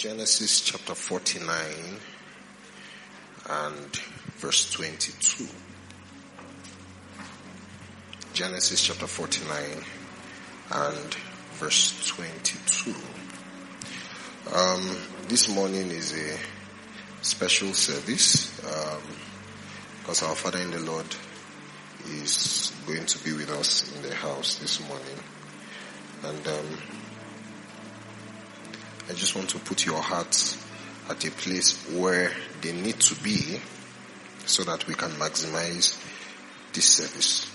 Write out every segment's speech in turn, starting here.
Genesis chapter 49 and verse 22. Genesis chapter 49 and verse 22. This morning is a special service because our Father in the Lord is going to be with us in the house this morning. And I just want to put your hearts at a place where they need to be so that we can maximize this service.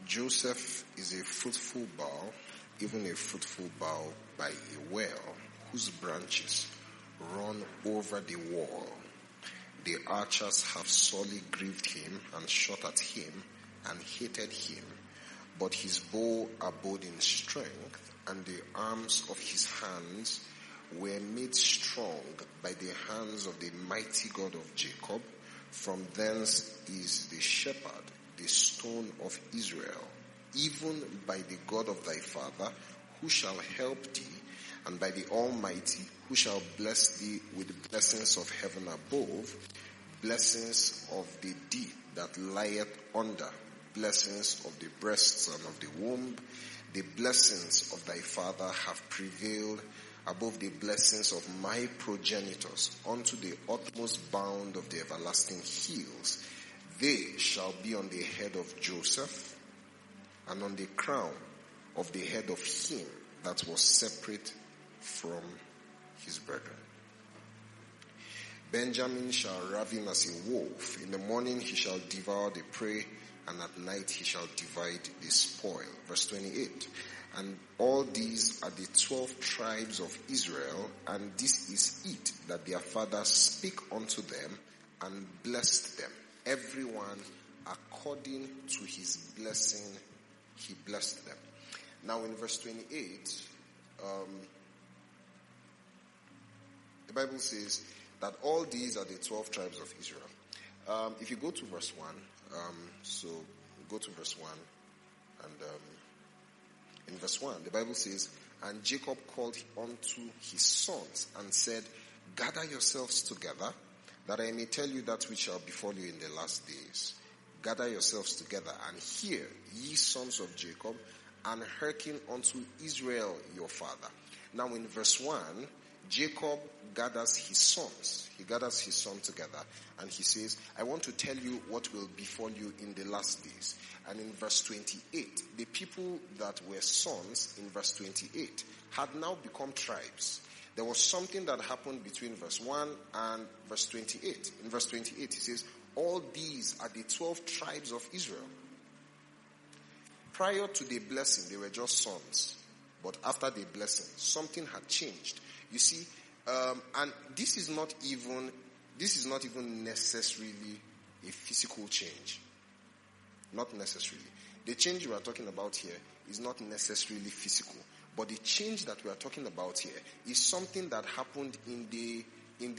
Joseph is a fruitful bough, even a fruitful bough by a well, whose branches run over the wall. The archers have sorely grieved him and shot at him and hated him. But his bow abode in strength, and the arms of his hands were made strong by the hands of the mighty God of Jacob. From thence is the shepherd, the stone of Israel, even by the God of thy father, who shall help thee, and by the Almighty, who shall bless thee with blessings of heaven above, blessings of the deep that lieth under, blessings of the breasts and of the womb. The blessings of thy father have prevailed above the blessings of my progenitors unto the utmost bound of the everlasting hills. They shall be on the head of Joseph, and on the crown of the head of him that was separate from his brethren. Benjamin shall ravin as a wolf. In the morning he shall devour the prey, and at night he shall divide the spoil. Verse 28. And all these are the 12 tribes of Israel, and this is it that their father spake unto them and blessed them. Everyone according to his blessing he blessed them. Now in verse 28, the Bible says that all these are the 12 tribes of Israel. If you go to verse 1, so go to verse 1, and in verse 1, the Bible says, and Jacob called unto his sons and said, gather yourselves together, that I may tell you that which shall befall you in the last days. Gather yourselves together, and hear, ye sons of Jacob, and hearken unto Israel your father. Now in verse 1, Jacob gathers his sons. He gathers his sons together, and he says, I want to tell you what will befall you in the last days. And in verse 28, the people that were sons in verse 28 had now become tribes. There was something that happened between verse 1 and verse 28. In verse 28, he says, all these are the 12 tribes of Israel. Prior to the blessing, they were just sons. But after the blessing, something had changed. You see, and this is not even necessarily a physical change. Not necessarily. The change we are talking about here is not necessarily physical. But the change that we are talking about here is something that happened in the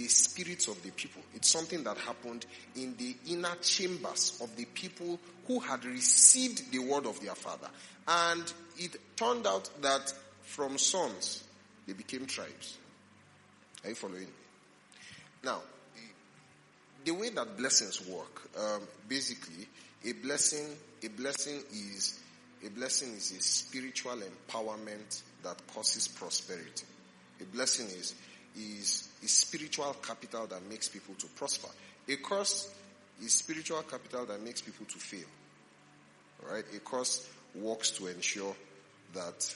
spirits of the people. It's something that happened in the inner chambers of the people who had received the word of their father. And it turned out that from sons, they became tribes. Are you following me? Now, the way that blessings work, basically, a blessing is a spiritual empowerment that causes prosperity. A blessing is spiritual capital that makes people to prosper. A curse is spiritual capital that makes people to fail. All right? A curse works to ensure that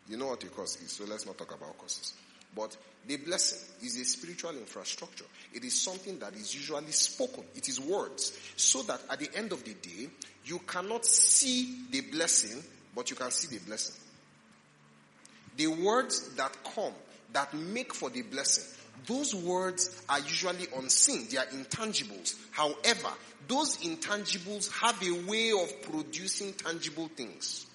you know what a curse is, so let's not talk about curses. But the blessing is a spiritual infrastructure. It is something that is usually spoken. It is words. So that at the end of the day, you cannot see the blessing, but you can see the blessing. The words that come, that make for the blessing, those words are usually unseen. They are intangibles. However, those intangibles have a way of producing tangible things.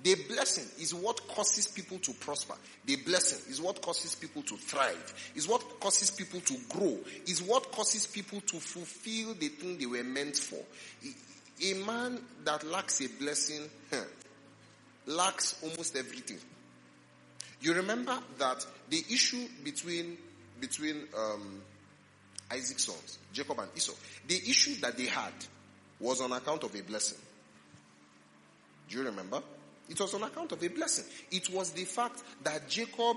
The blessing is what causes people to prosper. The blessing is what causes people to thrive. Is what causes people to grow. Is what causes people to fulfill the thing they were meant for. A man that lacks a blessing lacks almost everything. You remember that the issue between Isaac's sons, Jacob and Esau, the issue that they had was on account of a blessing. Do you remember? It was on account of a blessing. It was the fact that Jacob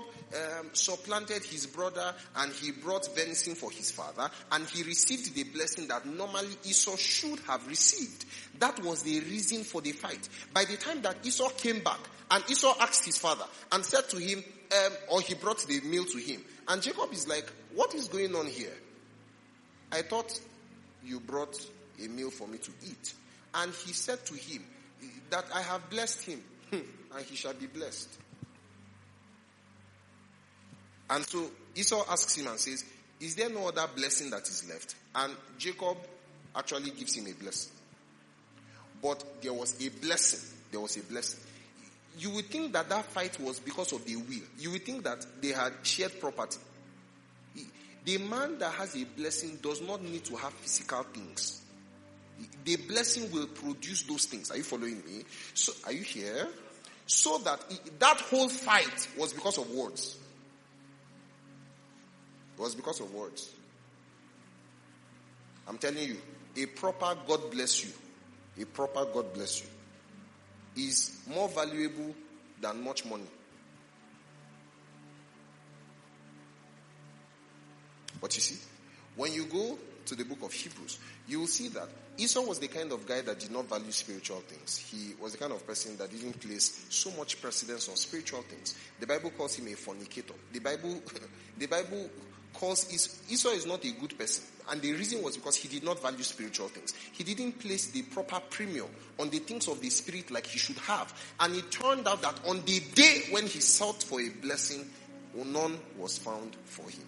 supplanted his brother and he brought venison for his father, and he received the blessing that normally Esau should have received. That was the reason for the fight. By the time that Esau came back and Esau asked his father and said to him, or he brought the meal to him, and Jacob is like, what is going on here? I thought you brought a meal for me to eat. And he said to him that I have blessed him. And he shall be blessed. And so Esau asks him and says, is there no other blessing that is left? And Jacob actually gives him a blessing. But there was a blessing. There was a blessing. You would think that fight was because of the will. You would think that they had shared property. The man that has a blessing does not need to have physical things. The blessing will produce those things. Are you following me? So, are you here? So that whole fight was because of words. It was because of words. I'm telling you, a proper God bless you, is more valuable than much money. But you see, when you go to the book of Hebrews, you will see that Esau was the kind of guy that did not value spiritual things. He was the kind of person that didn't place so much precedence on spiritual things. The Bible calls him a fornicator. The Bible calls Esau is not a good person. And the reason was because he did not value spiritual things. He didn't place the proper premium on the things of the spirit like he should have. And it turned out that on the day when he sought for a blessing, none was found for him.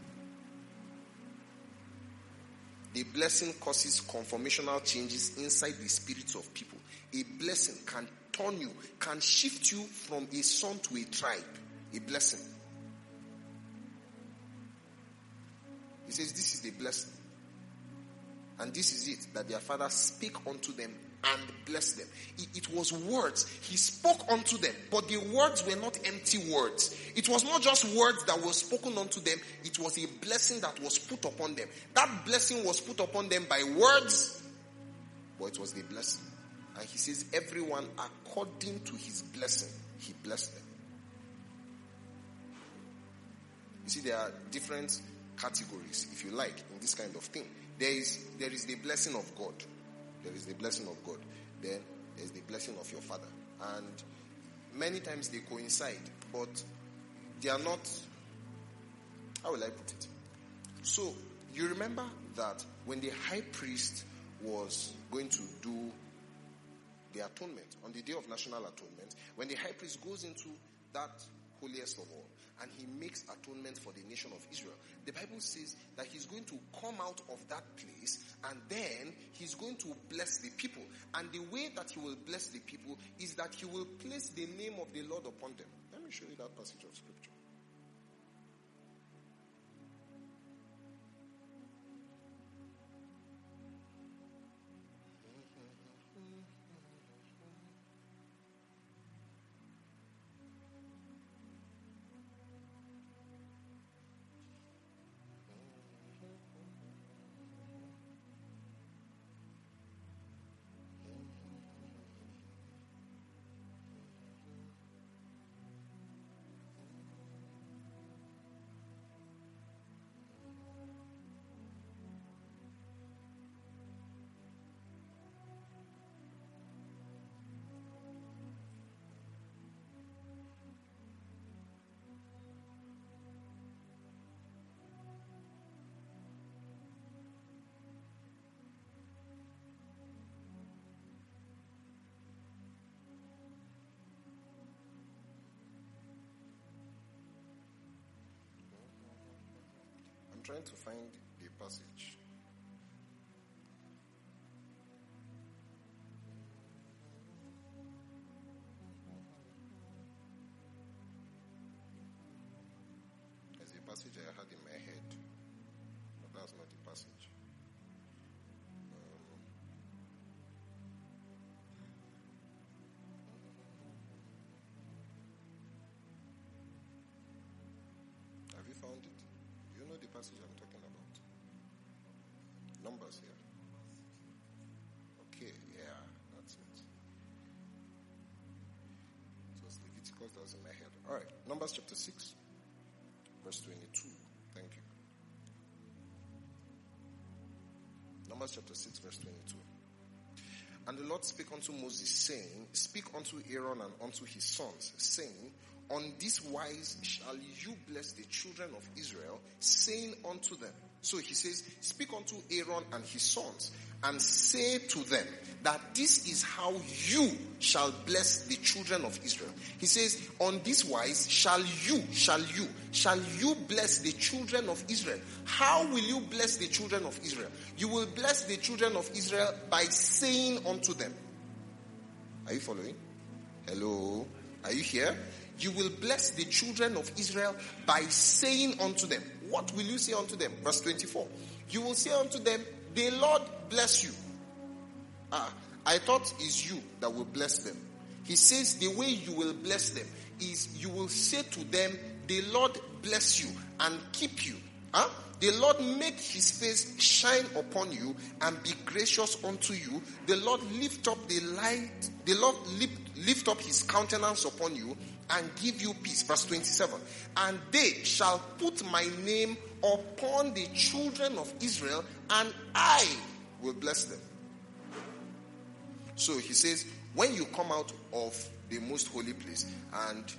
The blessing causes conformational changes inside the spirits of people. A blessing can turn you, can shift you from a son to a tribe. A blessing. He says, this is the blessing. And this is it, that their father spake unto them and blessed them. It was words. He spoke unto them, but the words were not empty words. It was not just words that were spoken unto them. It was a blessing that was put upon them. That blessing was put upon them by words, but it was the blessing. And he says, everyone according to his blessing, he blessed them. You see, there are different categories, if you like, in this kind of thing. There is the blessing of God. There is the blessing of God. Then there's the blessing of your father. And many times they coincide, but they are not, how will I put it? So, you remember that when the high priest was going to do the atonement, on the day of national atonement, when the high priest goes into that holiest of all, and he makes atonement for the nation of Israel, the Bible says that he's going to come out of that place and then he's going to bless the people. And the way that he will bless the people is that he will place the name of the Lord upon them. Let me show you that passage of scripture. Trying to find the passage. passage. Have you found it? Do you know the passage I'm talking about? Numbers here. Okay, yeah, that's it. It was Leviticus that was in my head. All right, Numbers chapter 6, verse 22. Thank you. Numbers chapter 6, verse 22. And the Lord spake unto Moses, saying, Speak unto Aaron and unto his sons, saying, On this wise shall you bless the children of Israel, saying unto them. So he says, Speak unto Aaron and his sons, and say to them that this is how you shall bless the children of Israel. He says, On this wise shall you bless the children of Israel. How will you bless the children of Israel? You will bless the children of Israel by saying unto them. Are you following? Hello? Are you here? You will bless the children of Israel by saying unto them. What will you say unto them? Verse 24. You will say unto them, the Lord bless you. I thought it's you that will bless them. He says the way you will bless them is you will say to them, the Lord bless you and keep you. The Lord make his face shine upon you and be gracious unto you. The Lord lift up the light. The Lord lift up his countenance upon you and give you peace. Verse 27. And they shall put my name upon the children of Israel, and I will bless them. So he says, when you come out of the most holy place and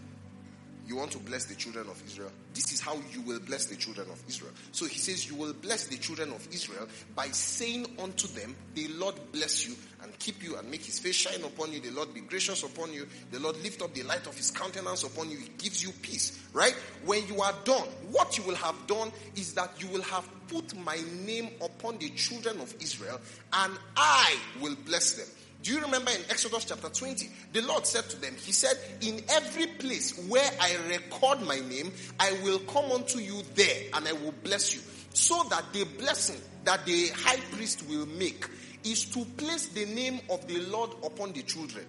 you want to bless the children of Israel, this is how you will bless the children of Israel. So he says, you will bless the children of Israel by saying unto them, the Lord bless you and keep you and make his face shine upon you. The Lord be gracious upon you. The Lord lift up the light of his countenance upon you. He gives you peace, right? When you are done, what you will have done is that you will have put my name upon the children of Israel, and I will bless them. Do you remember in Exodus chapter 20, the Lord said to them, he said, in every place where I record my name, I will come unto you there and I will bless you. So that the blessing that the high priest will make is to place the name of the Lord upon the children.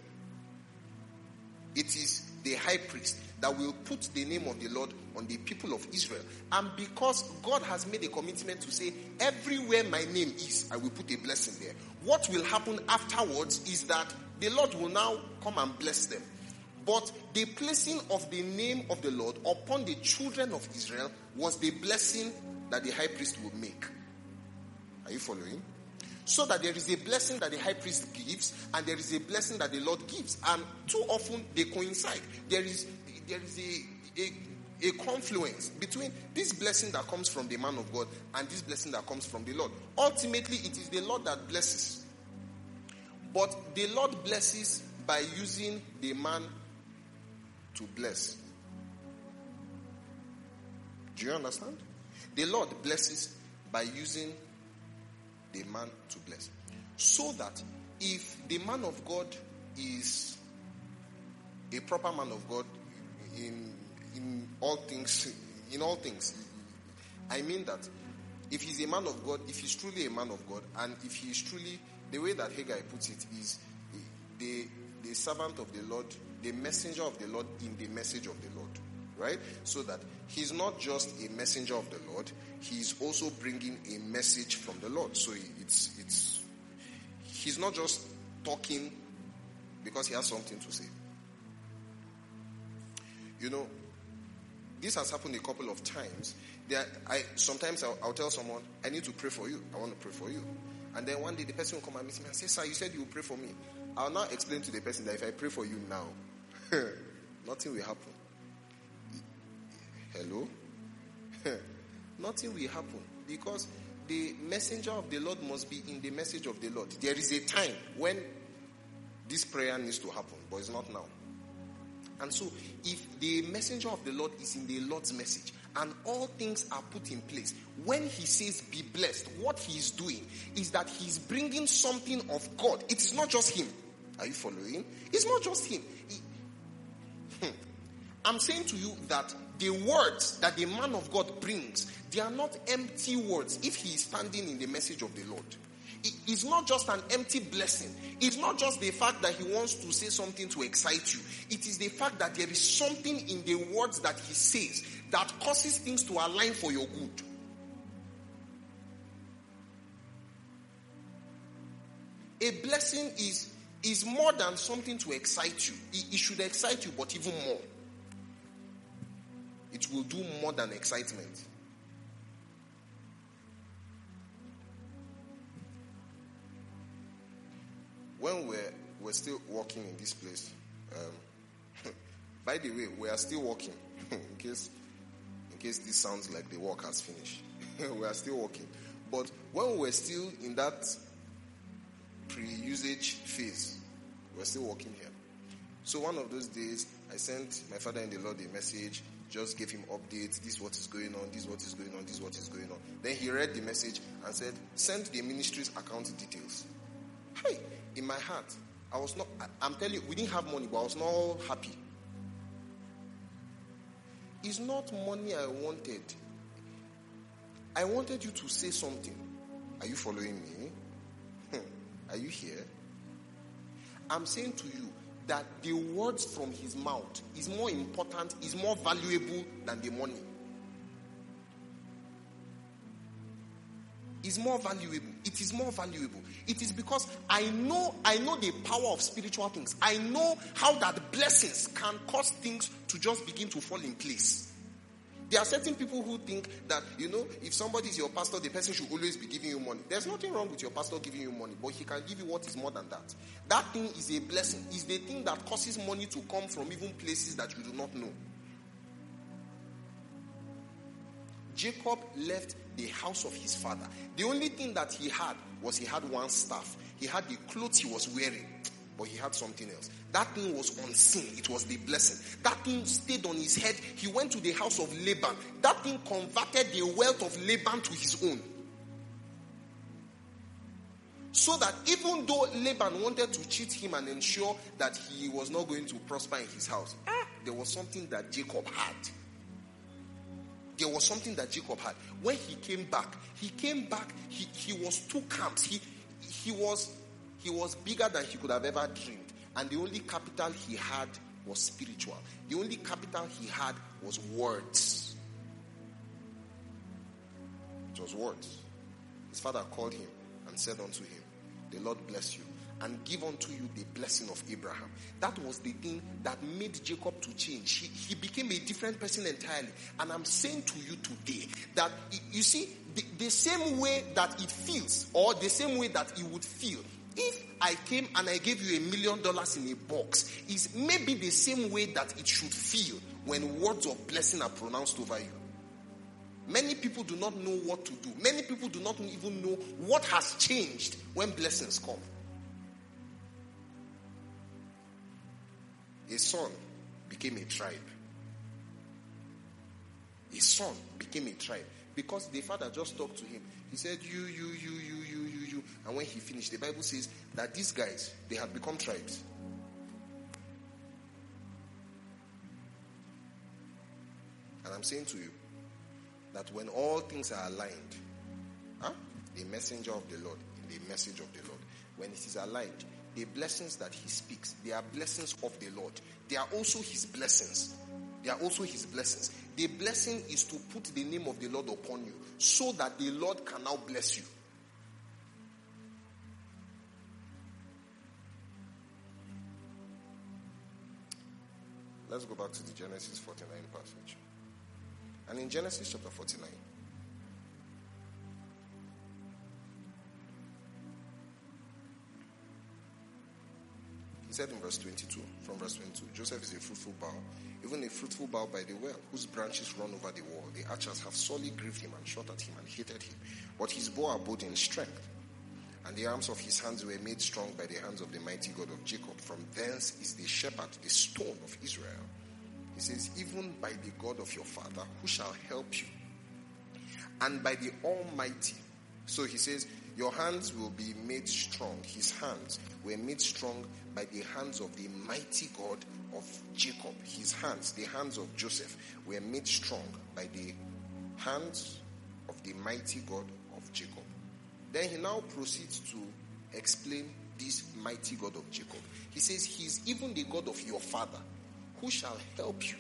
It is the high priest that will put the name of the Lord on the people of Israel. And because God has made a commitment to say, everywhere my name is, I will put a blessing there. What will happen afterwards is that the Lord will now come and bless them. But the placing of the name of the Lord upon the children of Israel was the blessing that the high priest would make. Are you following? So that there is a blessing that the high priest gives, and there is a blessing that the Lord gives. And too often they coincide. There is a confluence between this blessing that comes from the man of God and this blessing that comes from the Lord. Ultimately, it is the Lord that blesses. But the Lord blesses by using the man to bless. Do you understand? The Lord blesses by using the man to bless. So that if the man of God is a proper man of God in all things, I mean that if he's a man of God, if he's truly a man of God, and if he is truly, the way that Haggai puts it is the servant of the Lord, the messenger of the Lord in the message of the Lord, right? So that he's not just a messenger of the Lord, he's also bringing a message from the Lord. So he's not just talking because he has something to say. You know, this has happened a couple of times. Sometimes I'll tell someone, I need to pray for you. I want to pray for you. And then one day the person will come and meet me and say, sir, you said you will pray for me. I'll now explain to the person that if I pray for you now, nothing will happen. Hello? Nothing will happen. Because the messenger of the Lord must be in the message of the Lord. There is a time when this prayer needs to happen, but it's not now. And so, if the messenger of the Lord is in the Lord's message, and all things are put in place, when he says be blessed, what he is doing is that he's bringing something of God. It is not just him. Are you following? It's not just him. I'm saying to you that the words that the man of God brings, they are not empty words if he is standing in the message of the Lord. It's not just an empty blessing. It's not just the fact that he wants to say something to excite you. It is the fact that there is something in the words that he says that causes things to align for your good. A blessing is more than something to excite you. It should excite you, but even more. It will do more than excitement. When we're still walking in this place, by the way, we are still walking. in case this sounds like the walk has finished. We are still walking. But when we're still in that pre-usage phase, we're still walking here. So one of those days, I sent my father in the Lord a message, just gave him updates. This is what is going on, this is what is going on, this is what is going on. Then he read the message and said, send the ministry's account details. Hey, in my heart, I'm telling you, we didn't have money, but I was not happy. It's not money I wanted. I wanted you to say something. Are you following me? Are you here? I'm saying to you that the words from his mouth is more important, is more valuable than the money. Is more valuable. It is more valuable. It is because I know the power of spiritual things. I know how that blessings can cause things to just begin to fall in place. There are certain people who think that, if somebody is your pastor, the person should always be giving you money. There's nothing wrong with your pastor giving you money, but he can give you what is more than that. That thing is a blessing. It's the thing that causes money to come from even places that you do not know. Jacob left the house of his father. The only thing that he had was he had one staff. He had the clothes he was wearing, but he had something else. That thing was unseen. It was the blessing. That thing stayed on his head. He went to the house of Laban. That thing converted the wealth of Laban to his own. So that even though Laban wanted to cheat him and ensure that he was not going to prosper in his house, there was something that Jacob had. There was something that Jacob had. When he came back, he was two camps. He was bigger than he could have ever dreamed. And the only capital he had was spiritual. The only capital he had was words. It was words. His father called him and said unto him, the Lord bless you and give unto you the blessing of Abraham. That was the thing that made Jacob to change. He became a different person entirely. And I'm saying to you today that, you see, the same way that it feels, or the same way that it would feel if I came and I gave you $1 million in a box, is maybe the same way that it should feel when words of blessing are pronounced over you. Many people do not know what to do. Many people do not even know what has changed when blessings come. A son became a tribe. A son became a tribe because the father just talked to him. He said, you. And when he finished, the Bible says that these guys, they had become tribes. And I'm saying to you that when all things are aligned, the messenger of the Lord in the message of the Lord, when it is aligned, the blessings that he speaks, they are blessings of the Lord. They are also his blessings. They are also his blessings. The blessing is to put the name of the Lord upon you so that the Lord can now bless you. Let's go back to the Genesis 49 passage. And in Genesis chapter 49, he said in verse 22, from verse 22, Joseph is a fruitful bough, even a fruitful bough by the well, whose branches run over the wall. The archers have sorely grieved him and shot at him and hated him. But his bow abode in strength, and the arms of his hands were made strong by the hands of the mighty God of Jacob. From thence is the shepherd, the stone of Israel. He says, even by the God of your father, who shall help you, and by the Almighty. So he says, Your hands will be made strong. His hands were made strong by the hands of the mighty God of Jacob. His hands, the hands of Joseph, were made strong by the hands of the mighty God of Jacob. Then he now proceeds to explain this mighty God of Jacob. He says, he is even the God of your father, who shall help you.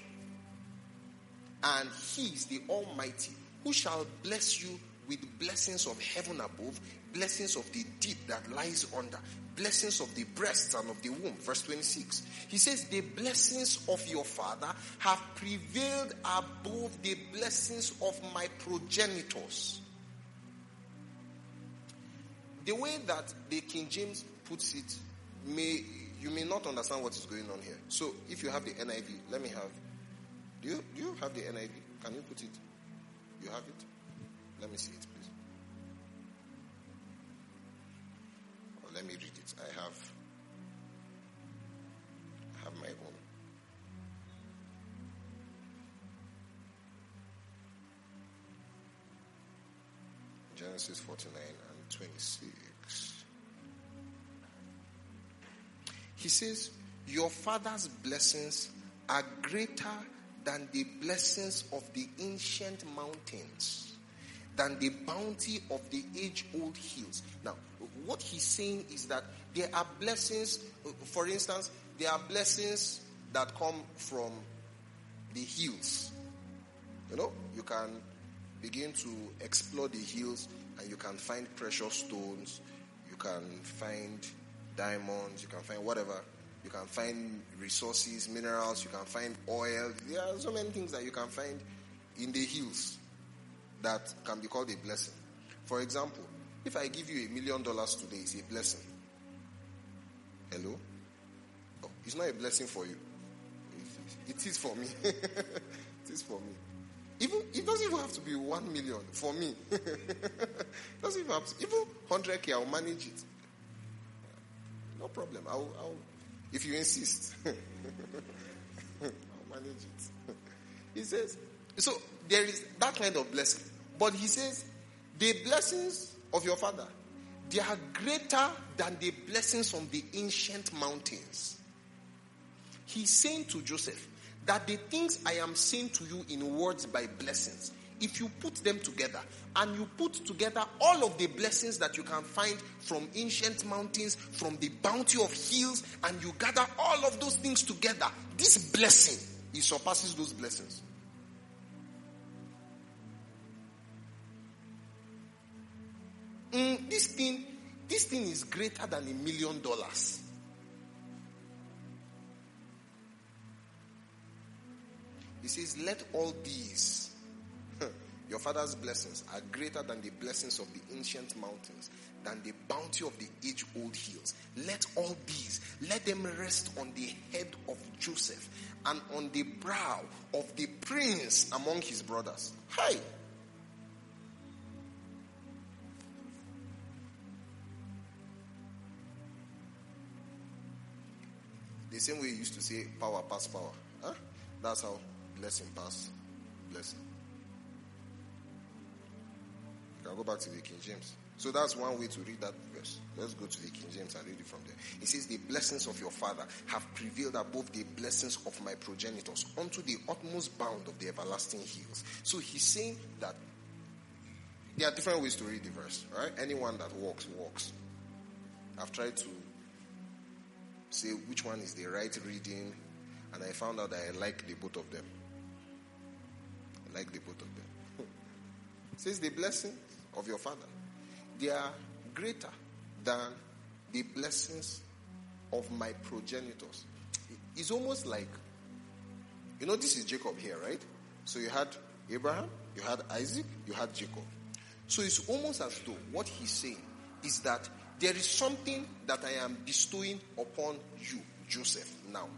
And he is the Almighty, who shall bless you with blessings of heaven above, blessings of the deep that lies under, blessings of the breasts and of the womb. Verse 26. He says, the blessings of your father have prevailed above the blessings of my progenitors. The way that the King James puts it, you may not understand what is going on here. So if you have the NIV, let me have. Do you have the NIV? Can you put it? You have it? Let me see it, please. Or let me read it. I have my own. Genesis 49 and 26. He says, your father's blessings are greater than the blessings of the ancient mountains, than the bounty of the age-old hills. Now, what he's saying is that there are blessings, for instance, there are blessings that come from the hills. You know, you can begin to explore the hills and you can find precious stones, you can find diamonds, you can find whatever. You can find resources, minerals, you can find oil. There are so many things that you can find in the hills that can be called a blessing. For example, if I give you $1 million today, it's a blessing. Hello? Oh, it's not a blessing for you. It is for me. It is for me. It doesn't even have to be 1 million for me. It doesn't even have to. Even 100K, I'll manage it. No problem. I'll if you insist. I'll manage it. He says, so there is that kind of blessing. But he says, the blessings of your father, they are greater than the blessings from the ancient mountains. He's saying to Joseph that the things I am saying to you in words by blessings, if you put them together and you put together all of the blessings that you can find from ancient mountains, from the bounty of hills, and you gather all of those things together, this blessing, it surpasses those blessings. This thing is greater than $1 million. He says, let all these, your father's blessings, are greater than the blessings of the ancient mountains, than the bounty of the age-old hills. Let all these, let them rest on the head of Joseph and on the brow of the prince among his brothers. Hi! The same way you used to say, power pass power. Huh? That's how blessing pass blessing. You can go back to the King James. So that's one way to read that verse. Let's go to the King James and read it from there. It says, the blessings of your father have prevailed above the blessings of my progenitors unto the utmost bound of the everlasting hills. So he's saying that there are different ways to read the verse. Right? Anyone that walks. I've tried to say which one is the right reading, and I found out that I like the both of them. It says the blessings of your father, they are greater than the blessings of my progenitors. It's almost like, this is Jacob here, right? So you had Abraham, you had Isaac, you had Jacob. So it's almost as though what he's saying is that there is something that I am bestowing upon you, Joseph, now.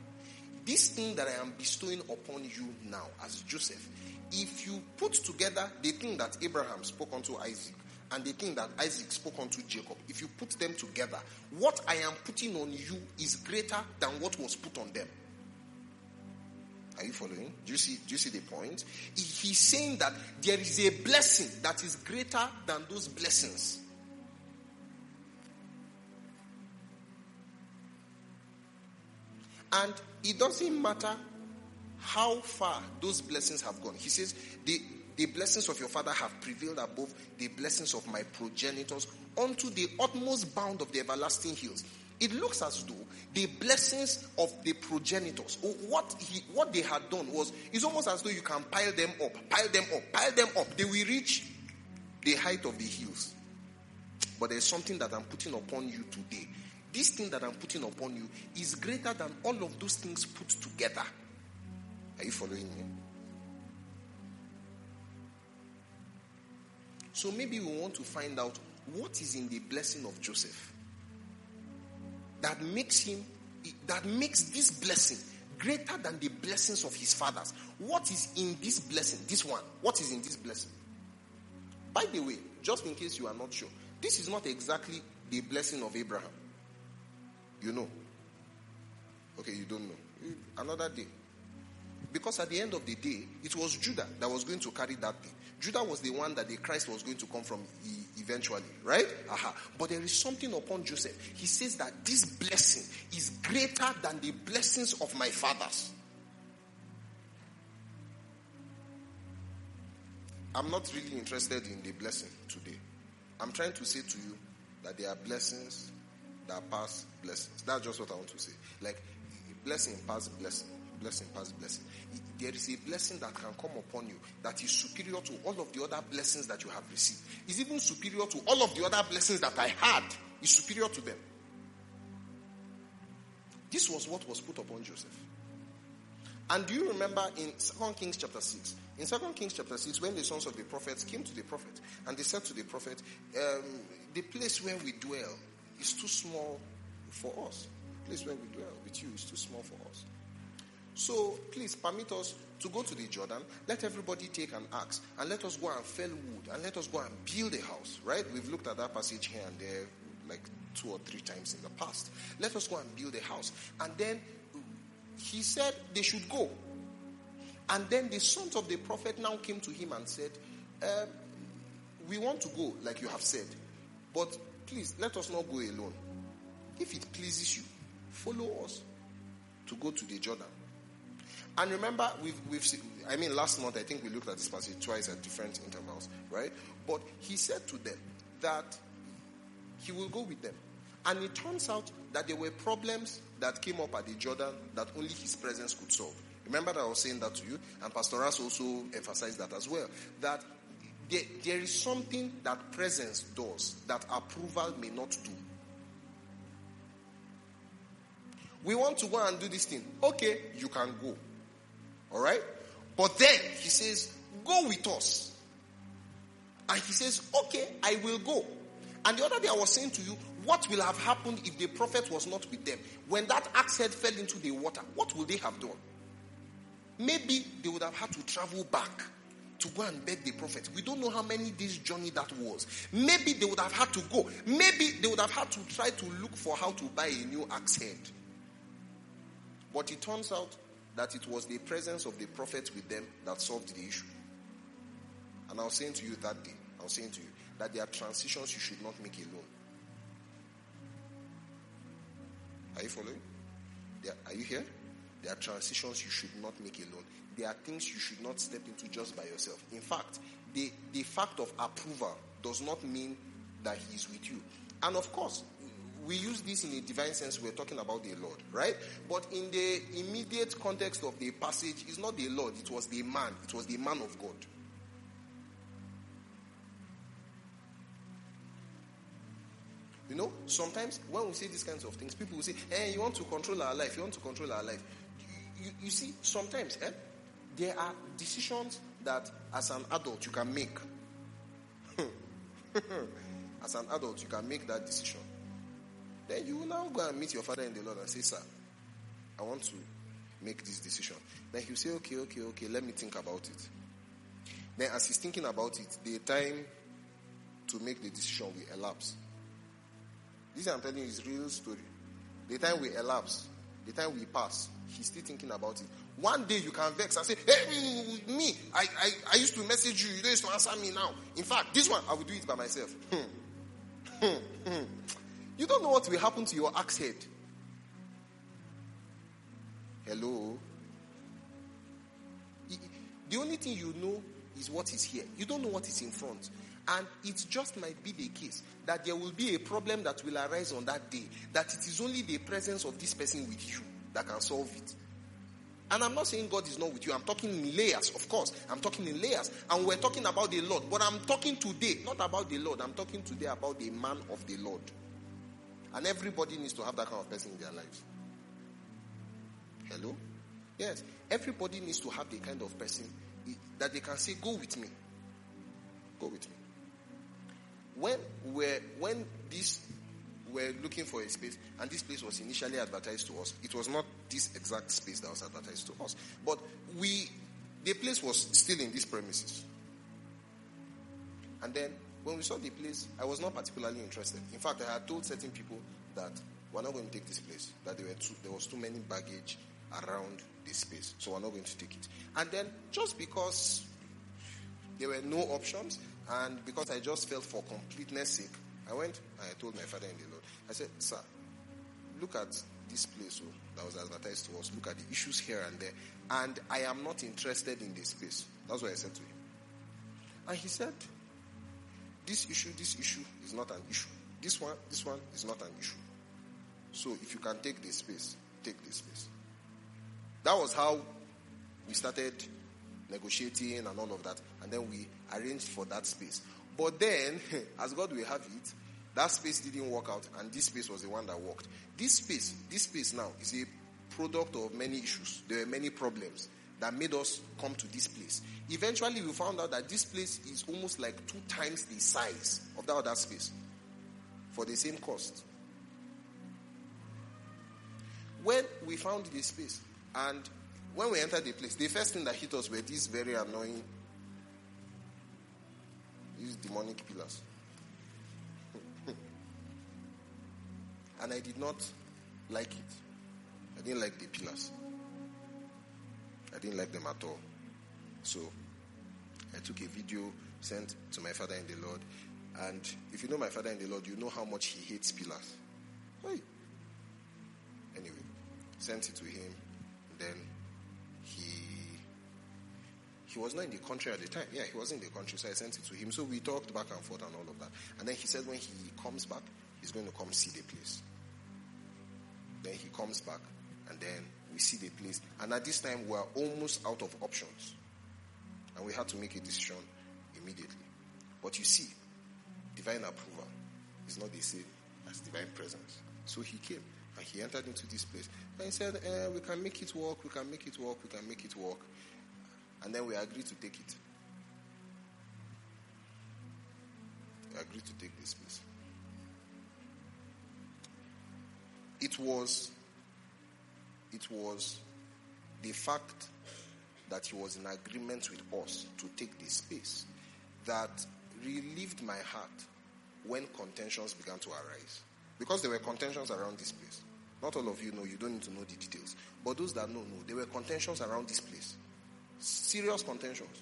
This thing that I am bestowing upon you now as Joseph, if you put together the thing that Abraham spoke unto Isaac and the thing that Isaac spoke unto Jacob, if you put them together, what I am putting on you is greater than what was put on them. Are you following? Do you see the point? He's saying that there is a blessing that is greater than those blessings. And it doesn't matter how far those blessings have gone. He says, the blessings of your father have prevailed above the blessings of my progenitors unto the utmost bound of the everlasting hills. It looks as though the blessings of the progenitors, or what they had done was, it's almost as though you can pile them up. They will reach the height of the hills. But there's something that I'm putting upon you today. This thing that I'm putting upon you is greater than all of those things put together. Are you following me? So maybe we want to find out what is in the blessing of Joseph that makes this blessing greater than the blessings of his fathers. What is in this blessing? This one. What is in this blessing? By the way, just in case you are not sure, this is not exactly the blessing of Abraham. You know. Okay, you don't know. Another day. Because at the end of the day, it was Judah that was going to carry that thing. Judah was the one that the Christ was going to come from eventually, right? But there is something upon Joseph. He says that this blessing is greater than the blessings of my fathers. I'm not really interested in the blessing today. I'm trying to say to you that there are blessings that pass blessings. That's just what I want to say. Like, blessing pass blessing. Blessing pass blessing. There is a blessing that can come upon you that is superior to all of the other blessings that you have received. It's even superior to all of the other blessings that I had. It's superior to them. This was what was put upon Joseph. And do you remember in 2 Kings chapter 6? In 2 Kings chapter 6, when the sons of the prophets came to the prophet, and they said to the prophet, the place where we dwell is too small for us. The place where we dwell with you is too small for us. So please permit us to go to the Jordan. Let everybody take an axe and let us go and fell wood and let us go and build a house. Right? We've looked at that passage here and there like 2 or 3 times in the past. Let us go and build a house. And then he said they should go. And then the sons of the prophet now came to him and said, we want to go like you have said. But please let us not go alone. If it pleases you, follow us to go to the Jordan. And remember, we've seen, last month I think we looked at this passage twice at different intervals, right? But he said to them that he will go with them. And it turns out that there were problems that came up at the Jordan that only his presence could solve. Remember that I was saying that to you, and Pastor Ras also emphasized that as well, that there is something that presence does that approval may not do. We want to go and do this thing. Okay, you can go. All right? But then he says, go with us. And he says, okay, I will go. And the other day I was saying to you, what will have happened if the prophet was not with them? When that axe head fell into the water, what would they have done? Maybe they would have had to travel back to go and beg the prophet. We don't know how many days journey that was. Maybe they would have had to go. Maybe they would have had to try to look for how to buy a new axe head. But it turns out that it was the presence of the prophet with them that solved the issue. And I was saying to you that day, that there are transitions you should not make alone. Are you following? Are you here? There are transitions you should not make alone. There are things you should not step into just by yourself. In fact, the fact of approval does not mean that he is with you. And of course, we use this in a divine sense. We're talking about the Lord, right? But in the immediate context of the passage, it's not the Lord, it was the man. It was the man of God. You know, sometimes when we say these kinds of things, people will say, you want to control our life. You want to control our life. You see, sometimes there are decisions that as an adult you can make. As an adult, you can make that decision. Then you will now go and meet your father in the Lord and say, sir, I want to make this decision. Then he'll say, okay, let me think about it. Then as he's thinking about it, the time to make the decision will elapse. This I'm telling you is real story. The time will elapse. The time will pass. He's still thinking about it. One day you can vex and say, hey, me, I used to message you. You don't used to answer me now. In fact, this one, I will do it by myself. You don't know what will happen to your axe head. Hello? The only thing you know is what is here. You don't know what is in front. And it just might be the case that there will be a problem that will arise on that day, that it is only the presence of this person with you that can solve it. And I'm not saying God is not with you. I'm talking in layers, of course. I'm talking in layers. And we're talking about the Lord. But I'm talking today, not about the Lord. I'm talking today about the man of the Lord. And everybody needs to have that kind of person in their lives. Hello? Yes. Everybody needs to have the kind of person that they can say, go with me. Go with me. When we're looking for a space, and this place was initially advertised to us, it was not this exact space that was advertised to us. But the place was still in these premises. And then, when we saw the place, I was not particularly interested. In fact, I had told certain people that we're not going to take this place, that there was too many baggage around this space, so we're not going to take it. And then, just because there were no options, and because I just felt for completeness sake, I went and I told my father in the Lord, I said, sir, look at this place that was advertised to us, look at the issues here and there, and I am not interested in this space. That's what I said to him. And he said, this issue is not an issue. This one is not an issue. So if you can take this space, take this space. That was how we started negotiating and all of that. And then we arranged for that space. But then, as God will have it, that space didn't work out, and this space was the one that worked. This space now is a product of many issues. There were many problems that made us come to this place. Eventually, we found out that this place is almost like 2 times the size of that other space for the same cost. When we found this space, and when we entered the place, the first thing that hit us were these very annoying, these demonic pillars. And I did not like it. I didn't like the pillars. I didn't like them at all. So I took a video, sent to my father in the Lord. And if you know my father in the Lord, you know how much he hates pillars. Hey. Anyway, sent it to him. Then he was not in the country at the time. Yeah, he was in the country, so I sent it to him. So we talked back and forth and all of that. And then he said when he comes back, he's going to come see the place. Then he comes back, and then we see the place. And at this time, we are almost out of options. And we had to make a decision immediately. But you see, divine approval is not the same as divine presence. So he came, and he entered into this place. And he said, we can make it work, we can make it work, we can make it work. And then we agreed to take it. We agreed to take this place. It was the fact that he was in agreement with us to take this space that relieved my heart when contentions began to arise. Because there were contentions around this place. Not all of you know, you don't need to know the details. But those that know, there were contentions around this place. Serious contentions.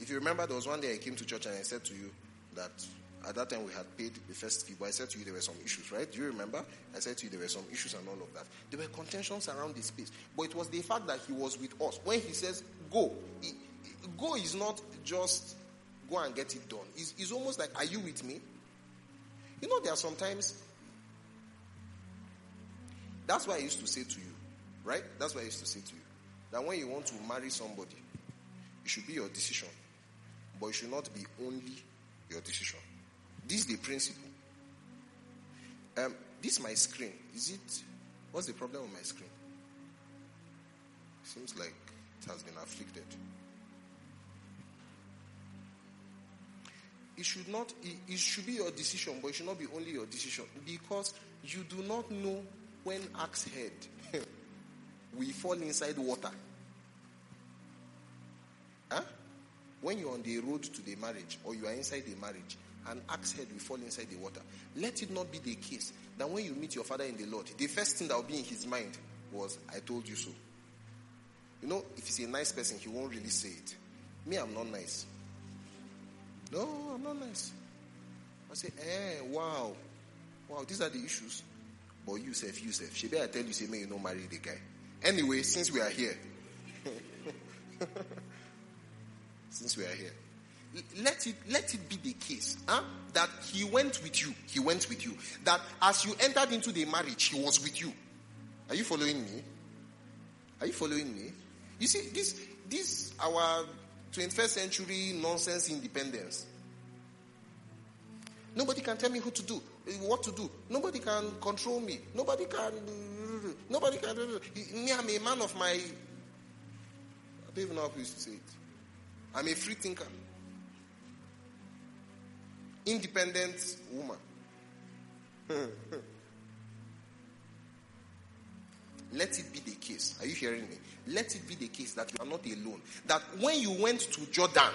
If you remember, there was one day I came to church and I said to you that at that time we had paid the first fee, but I said to you there were some issues, right? Do you remember? I said to you there were some issues and all of that. There were contentions around this space. But it was the fact that he was with us. When he says go, go is not just go and get it done. It's almost like, are you with me? You know, there are sometimes, that's why I used to say to you, right? That's why I used to say to you, that when you want to marry somebody, it should be your decision. But it should not be only your decision. This is the principle. This is my screen. What's the problem with my screen? Seems like it has been afflicted. It should be your decision, but it should not be only your decision. Because you do not know when axe head will fall inside water. Huh? When you're on the road to the marriage, or you are inside the marriage, an axe head will fall inside the water. Let it not be the case that when you meet your father in the Lord, the first thing that will be in his mind was, I told you so. You know, if he's a nice person, he won't really say it. Me, I'm not nice. No, I'm not nice. I say, wow, these are the issues. But Yusef, Shebi, I tell you, say, may you not marry the guy. Anyway, since we are here, let it be the case that he went with you. That as you entered into the marriage, he was with you. Are you following me? You see, this our 21st century nonsense independence. Nobody can tell me what to do. Nobody can control me. Nobody can. Me, I'm a man of my. I don't even know how to say it. I'm a free thinker. Independent woman. Let it be the case. Are you hearing me? Let it be the case that you are not alone. That when you went to Jordan,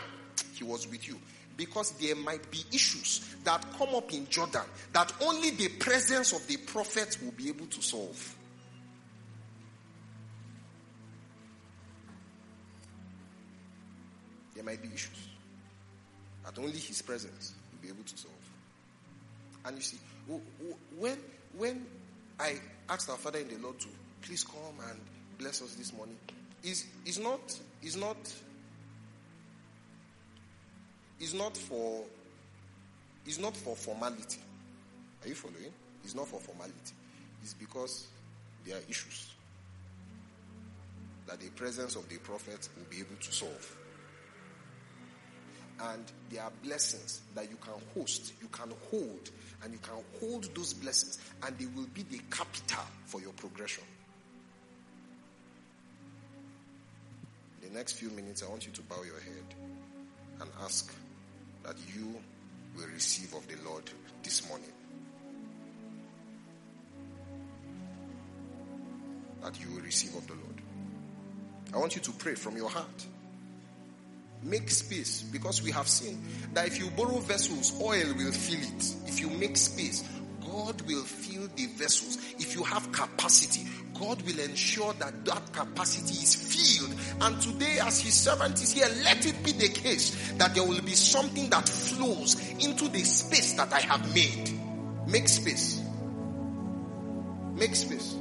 he was with you. Because there might be issues that come up in Jordan that only the presence of the prophet will be able to solve. There might be issues that only his presence will be able to solve. And you see, when I asked our Father in the Lord to please come and bless us this morning, is not for formality. Are you following? It's not for formality. It's because there are issues that the presence of the prophet will be able to solve. And there are blessings that you can host, you can hold, and you can hold those blessings, and they will be the capital for your progression. In the next few minutes, I want you to bow your head and ask that you will receive of the Lord this morning. That you will receive of the Lord. I want you to pray from your heart. Make space, because we have seen that if you borrow vessels, oil will fill it. If you make space, God will fill the vessels. If you have capacity, God will ensure that that capacity is filled. And today, as his servant is here, let it be the case that there will be something that flows into the space that I have made. Make space. Make space.